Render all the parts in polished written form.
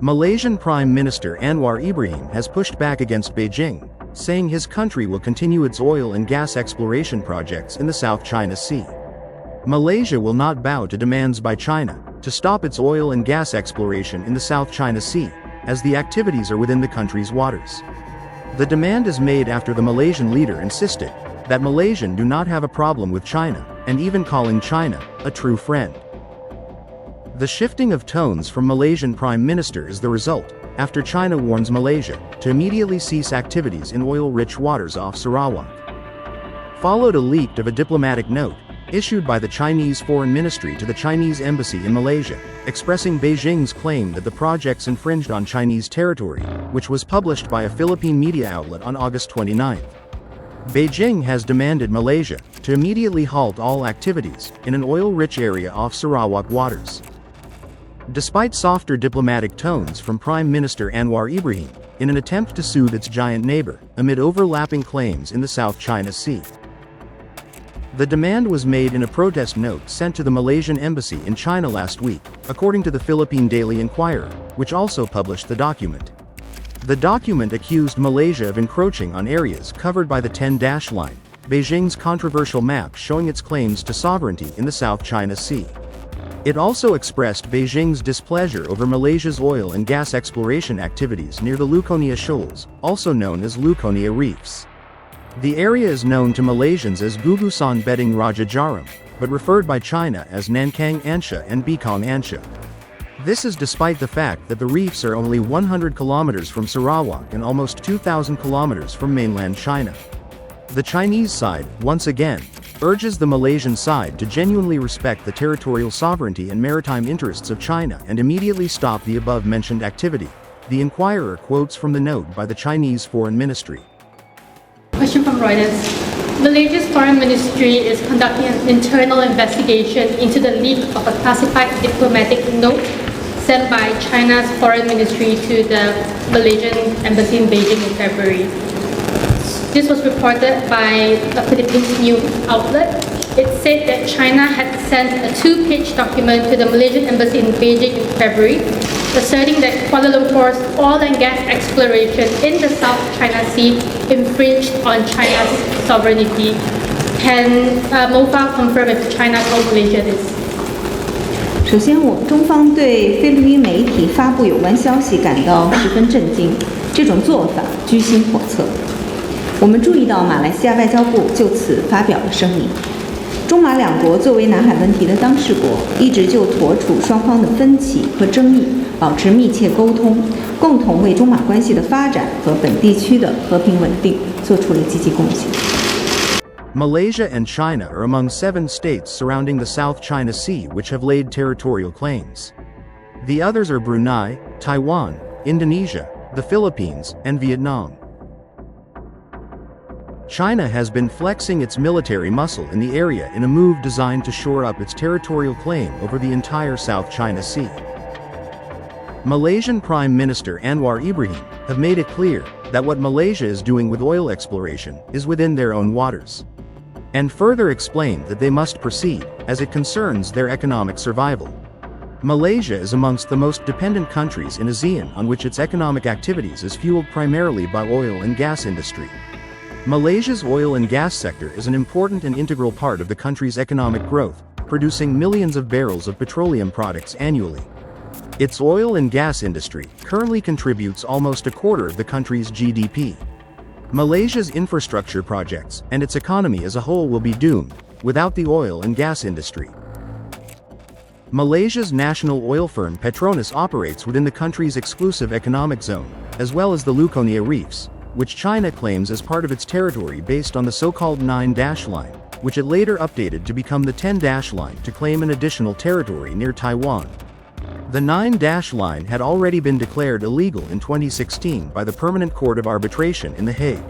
Malaysian Prime Minister Anwar Ibrahim has pushed back against Beijing, saying his country will continue its oil and gas exploration projects in the South China Sea. Malaysia will not bow to demands by China to stop its oil and gas exploration in the South China Sea, as the activities are within the country's waters. The demand is made after the Malaysian leader insisted that Malaysians do not have a problem with China, and even calling China a true friend. The shifting of tones from Malaysian Prime Minister is the result after China warns Malaysia to immediately cease activities in oil-rich waters off Sarawak. Followed a leak of a diplomatic note issued by the Chinese Foreign Ministry to the Chinese Embassy in Malaysia, expressing Beijing's claim that the projects infringed on Chinese territory, which was published by a Philippine media outlet on August 29. Beijing has demanded Malaysia to immediately halt all activities in an oil-rich area off Sarawak waters. Despite softer diplomatic tones from Prime Minister Anwar Ibrahim, in an attempt to soothe its giant neighbor, amid overlapping claims in the South China Sea. The demand was made in a protest note sent to the Malaysian embassy in China last week, according to the Philippine Daily Inquirer, which also published the document. The document accused Malaysia of encroaching on areas covered by the 10-dash line, Beijing's controversial map showing its claims to sovereignty in the South China Sea. It also expressed Beijing's displeasure over Malaysia's oil and gas exploration activities near the Luconia Shoals, also known as Luconia Reefs. The area is known to Malaysians as Gugusan Beting Raja Jaram, but referred by China as Nankang Ansha and Bekong Ansha. This is despite the fact that the reefs are only 100 kilometers from Sarawak and almost 2,000 kilometers from mainland China. The Chinese side, once again, urges the Malaysian side to genuinely respect the territorial sovereignty and maritime interests of China and immediately stop the above-mentioned activity. The Inquirer quotes from the note by the Chinese Foreign Ministry. Question from Reuters. Malaysia's Foreign Ministry is conducting an internal investigation into the leak of a classified diplomatic note sent by China's Foreign Ministry to the Malaysian Embassy in Beijing in February. This was reported by a Philippine news outlet. It said that China had sent a 2-page document to the Malaysian Embassy in Beijing in February, asserting that Kuala Lumpur's oil and gas exploration in the South China Sea infringed on China's sovereignty. Can Mofa confirm if China told Malaysia this? 首先，中方对菲律宾媒体发布有关消息感到十分震惊，这种做法居心叵测。我们注意到马来西亚外交部就此发表了声明。中马两国作为南海问题的当事国，一直就妥处双方的分歧和争议保持密切沟通，共同为中马关系的发展和本地区的和平稳定做出了积极贡献。Malaysia and China are among 7 states surrounding the South China Sea which have laid territorial claims. The others are Brunei, Taiwan, Indonesia, the Philippines, and Vietnam. China has been flexing its military muscle in the area in a move designed to shore up its territorial claim over the entire South China Sea. Malaysian Prime Minister Anwar Ibrahim have made it clear that what Malaysia is doing with oil exploration is within their own waters, and further explained that they must proceed as it concerns their economic survival. Malaysia is amongst the most dependent countries in ASEAN on which its economic activities is fueled primarily by oil and gas industry. Malaysia's oil and gas sector is an important and integral part of the country's economic growth, producing millions of barrels of petroleum products annually. Its oil and gas industry currently contributes almost a quarter of the country's GDP. Malaysia's infrastructure projects and its economy as a whole will be doomed without the oil and gas industry. Malaysia's national oil firm Petronas operates within the country's exclusive economic zone, as well as the Luconia Reefs, which China claims as part of its territory based on the so-called 9-dash line, which it later updated to become the 10-dash line to claim an additional territory near Taiwan. The 9-dash line had already been declared illegal in 2016 by the Permanent Court of Arbitration in The Hague.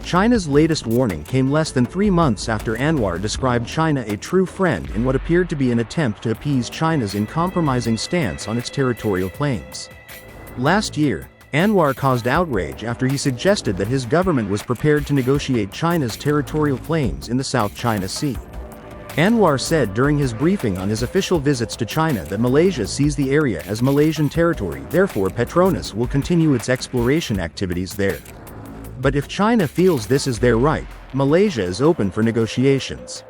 China's latest warning came less than 3 months after Anwar described China a true friend in what appeared to be an attempt to appease China's uncompromising stance on its territorial claims. Last year, Anwar caused outrage after he suggested that his government was prepared to negotiate China's territorial claims in the South China Sea. Anwar said during his briefing on his official visits to China that Malaysia sees the area as Malaysian territory, therefore Petronas will continue its exploration activities there. But if China feels this is their right, Malaysia is open for negotiations.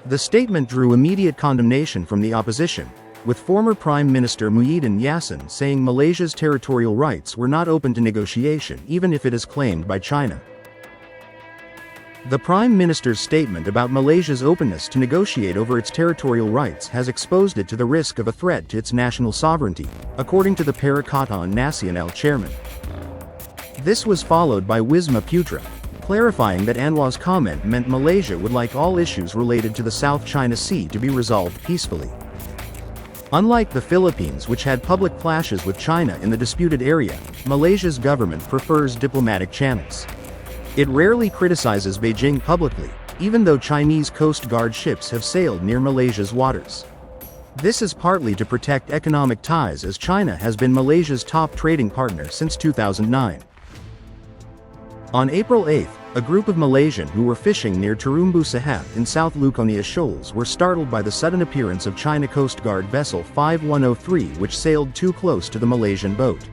The statement drew immediate condemnation from the opposition, with former Prime Minister Muhyiddin Yassin saying Malaysia's territorial rights were not open to negotiation even if it is claimed by China. The Prime Minister's statement about Malaysia's openness to negotiate over its territorial rights has exposed it to the risk of a threat to its national sovereignty, according to the Perikatan Nasional chairman. This was followed by Wisma Putra, clarifying that Anwar's comment meant Malaysia would like all issues related to the South China Sea to be resolved peacefully. Unlike the Philippines, which had public clashes with China in the disputed area, Malaysia's government prefers diplomatic channels. It rarely criticizes Beijing publicly, even though Chinese Coast Guard ships have sailed near Malaysia's waters. This is partly to protect economic ties, as China has been Malaysia's top trading partner since 2009. On April 8, a group of Malaysians who were fishing near Terumbu Sahab in South Luconia Shoals were startled by the sudden appearance of China Coast Guard vessel 5103, which sailed too close to the Malaysian boat.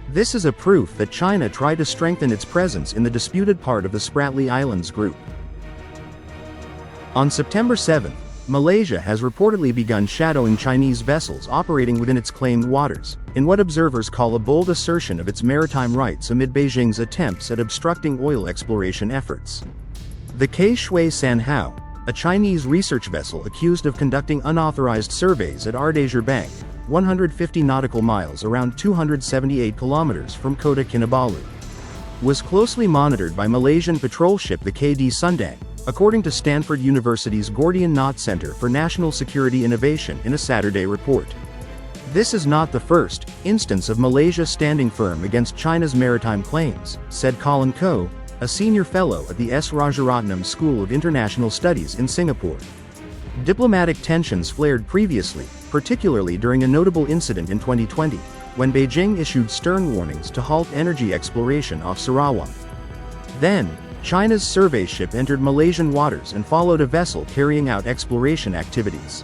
This is a proof that China tried to strengthen its presence in the disputed part of the Spratly Islands group. On September 7, Malaysia has reportedly begun shadowing Chinese vessels operating within its claimed waters, in what observers call a bold assertion of its maritime rights amid Beijing's attempts at obstructing oil exploration efforts. The K Shui Sanhao, a Chinese research vessel accused of conducting unauthorized surveys at Ardasur Bank, 150 nautical miles around 278 kilometers from Kota Kinabalu, was closely monitored by Malaysian patrol ship the KD Sundang, according to Stanford University's Gordian Knot Center for National Security Innovation in a Saturday report. This is not the first instance of Malaysia standing firm against China's maritime claims, said Colin Koh, a senior fellow at the S. Rajaratnam School of International Studies in Singapore. Diplomatic tensions flared previously, particularly during a notable incident in 2020, when Beijing issued stern warnings to halt energy exploration off Sarawak. Then, China's survey ship entered Malaysian waters and followed a vessel carrying out exploration activities.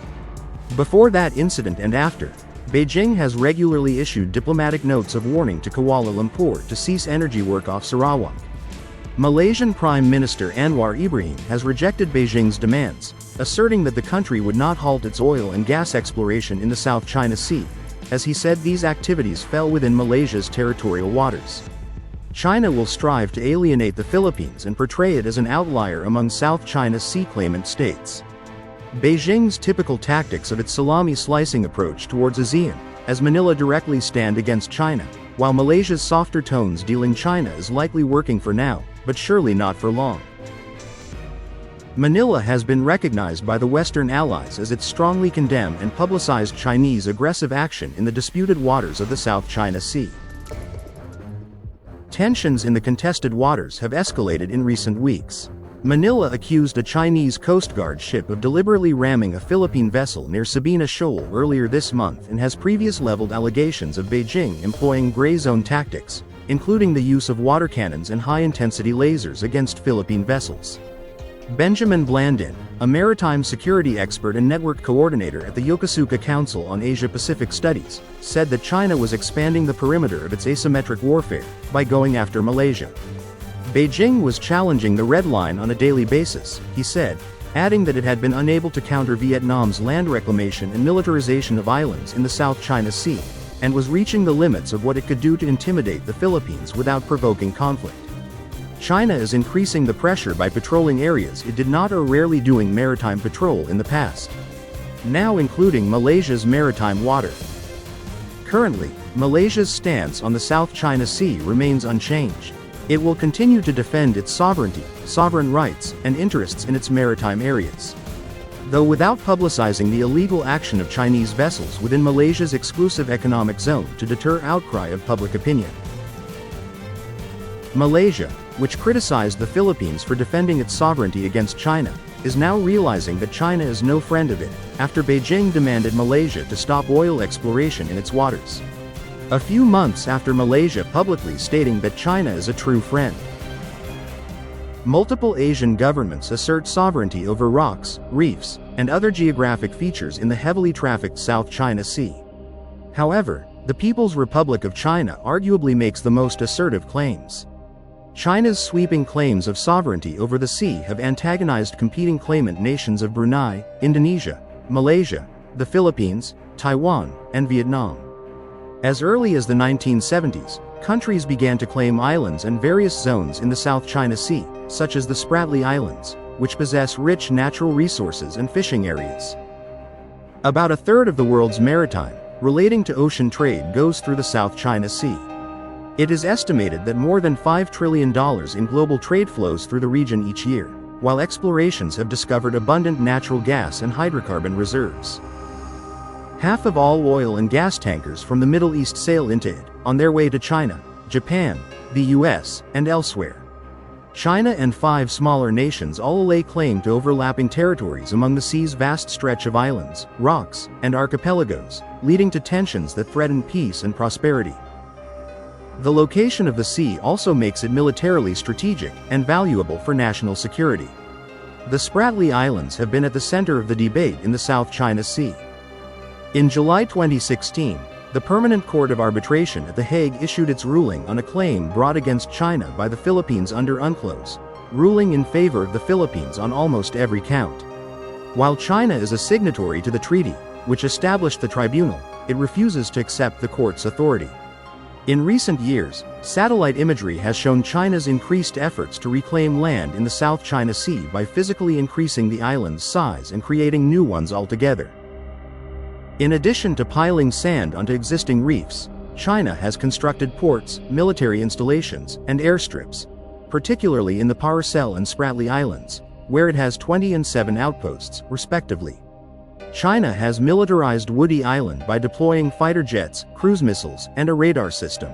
Before that incident and after, Beijing has regularly issued diplomatic notes of warning to Kuala Lumpur to cease energy work off Sarawak. Malaysian Prime Minister Anwar Ibrahim has rejected Beijing's demands, asserting that the country would not halt its oil and gas exploration in the South China Sea, as he said these activities fell within Malaysia's territorial waters. China will strive to alienate the Philippines and portray it as an outlier among South China Sea claimant states. Beijing's typical tactics of its salami-slicing approach towards ASEAN, as Manila directly stand against China, while Malaysia's softer tones dealing China is likely working for now, but surely not for long. Manila has been recognized by the Western allies as it strongly condemned and publicized Chinese aggressive action in the disputed waters of the South China Sea. Tensions in the contested waters have escalated in recent weeks. Manila accused a Chinese Coast Guard ship of deliberately ramming a Philippine vessel near Sabina Shoal earlier this month and has previously leveled allegations of Beijing employing gray zone tactics, including the use of water cannons and high-intensity lasers against Philippine vessels. Benjamin Blandin, a maritime security expert and network coordinator at the Yokosuka Council on Asia-Pacific Studies, said that China was expanding the perimeter of its asymmetric warfare by going after Malaysia. Beijing was challenging the Red Line on a daily basis, he said, adding that it had been unable to counter Vietnam's land reclamation and militarization of islands in the South China Sea, and was reaching the limits of what it could do to intimidate the Philippines without provoking conflict. China is increasing the pressure by patrolling areas it did not or rarely doing maritime patrol in the past, now including Malaysia's maritime water. Currently, Malaysia's stance on the South China Sea remains unchanged. It will continue to defend its sovereignty, sovereign rights, and interests in its maritime areas, though without publicizing the illegal action of Chinese vessels within Malaysia's exclusive economic zone to deter outcry of public opinion. Malaysia, which criticized the Philippines for defending its sovereignty against China, is now realizing that China is no friend of it, after Beijing demanded Malaysia to stop oil exploration in its waters. A few months after Malaysia publicly stating that China is a true friend. Multiple Asian governments assert sovereignty over rocks, reefs, and other geographic features in the heavily trafficked South China Sea. However, the People's Republic of China arguably makes the most assertive claims. China's sweeping claims of sovereignty over the sea have antagonized competing claimant nations of Brunei, Indonesia, Malaysia, the Philippines, Taiwan, and Vietnam. As early as the 1970s, countries began to claim islands and various zones in the South China Sea, such as the Spratly Islands, which possess rich natural resources and fishing areas. About a third of the world's maritime, relating to ocean trade goes through the South China Sea. It is estimated that more than $5 trillion in global trade flows through the region each year, while explorations have discovered abundant natural gas and hydrocarbon reserves. Half of all oil and gas tankers from the Middle East sail into it, on their way to China, Japan, the US, and elsewhere. China and 5 smaller nations all lay claim to overlapping territories among the sea's vast stretch of islands, rocks, and archipelagos, leading to tensions that threaten peace and prosperity. The location of the sea also makes it militarily strategic and valuable for national security. The Spratly Islands have been at the center of the debate in the South China Sea. In July 2016, the Permanent Court of Arbitration at The Hague issued its ruling on a claim brought against China by the Philippines under UNCLOS, ruling in favor of the Philippines on almost every count. While China is a signatory to the treaty, which established the tribunal, it refuses to accept the court's authority. In recent years, satellite imagery has shown China's increased efforts to reclaim land in the South China Sea by physically increasing the island's size and creating new ones altogether. In addition to piling sand onto existing reefs, China has constructed ports, military installations, and airstrips, particularly in the Paracel and Spratly Islands, where it has 20 and 7 outposts, respectively. China has militarized Woody Island by deploying fighter jets, cruise missiles, and a radar system.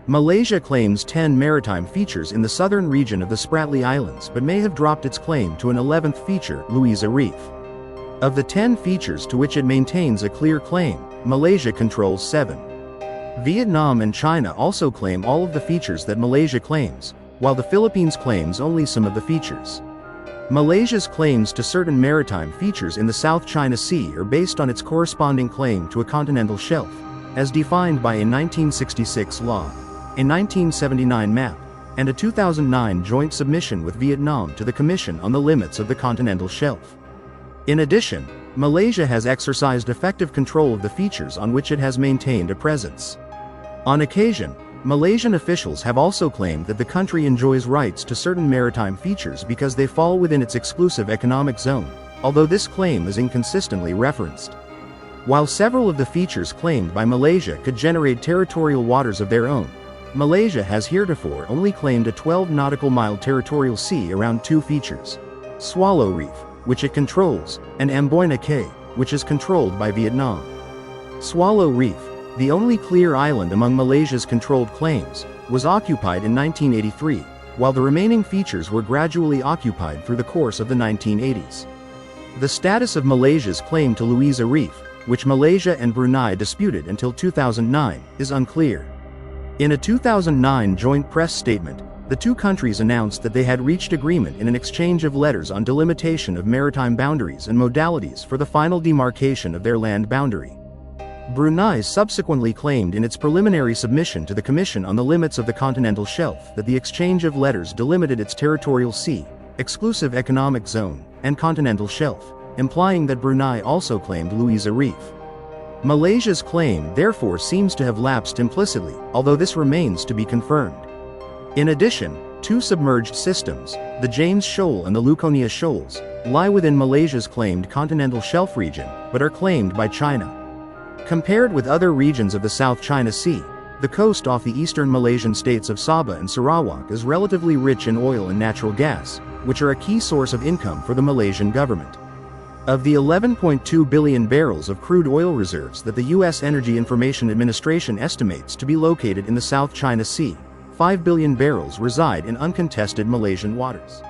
Malaysia claims 10 maritime features in the southern region of the Spratly Islands but may have dropped its claim to an 11th feature, Louisa Reef. Of the 10 features to which it maintains a clear claim, Malaysia controls 7. Vietnam and China also claim all of the features that Malaysia claims, while the Philippines claims only some of the features. Malaysia's claims to certain maritime features in the South China Sea are based on its corresponding claim to a continental shelf, as defined by a 1966 law, a 1979 map, and a 2009 joint submission with Vietnam to the Commission on the Limits of the Continental Shelf. In addition, Malaysia has exercised effective control of the features on which it has maintained a presence. On occasion, Malaysian officials have also claimed that the country enjoys rights to certain maritime features because they fall within its exclusive economic zone, although this claim is inconsistently referenced. While several of the features claimed by Malaysia could generate territorial waters of their own, Malaysia has heretofore only claimed a 12 nautical mile territorial sea around 2 features: Swallow Reef, which it controls, and Amboina Cay, which is controlled by Vietnam. Swallow Reef, the only clear island among Malaysia's controlled claims, was occupied in 1983, while the remaining features were gradually occupied through the course of the 1980s. The status of Malaysia's claim to Louisa Reef, which Malaysia and Brunei disputed until 2009, is unclear. In a 2009 joint press statement, the two countries announced that they had reached agreement in an exchange of letters on delimitation of maritime boundaries and modalities for the final demarcation of their land boundary. Brunei subsequently claimed in its preliminary submission to the Commission on the Limits of the Continental Shelf that the exchange of letters delimited its territorial sea, exclusive economic zone, and continental shelf, implying that Brunei also claimed Louisa Reef. Malaysia's claim therefore seems to have lapsed implicitly, although this remains to be confirmed. In addition, 2 submerged systems, the James Shoal and the Luconia Shoals, lie within Malaysia's claimed continental shelf region, but are claimed by China. Compared with other regions of the South China Sea, the coast off the eastern Malaysian states of Sabah and Sarawak is relatively rich in oil and natural gas, which are a key source of income for the Malaysian government. Of the 11.2 billion barrels of crude oil reserves that the U.S. Energy Information Administration estimates to be located in the South China Sea, 5 billion barrels reside in uncontested Malaysian waters.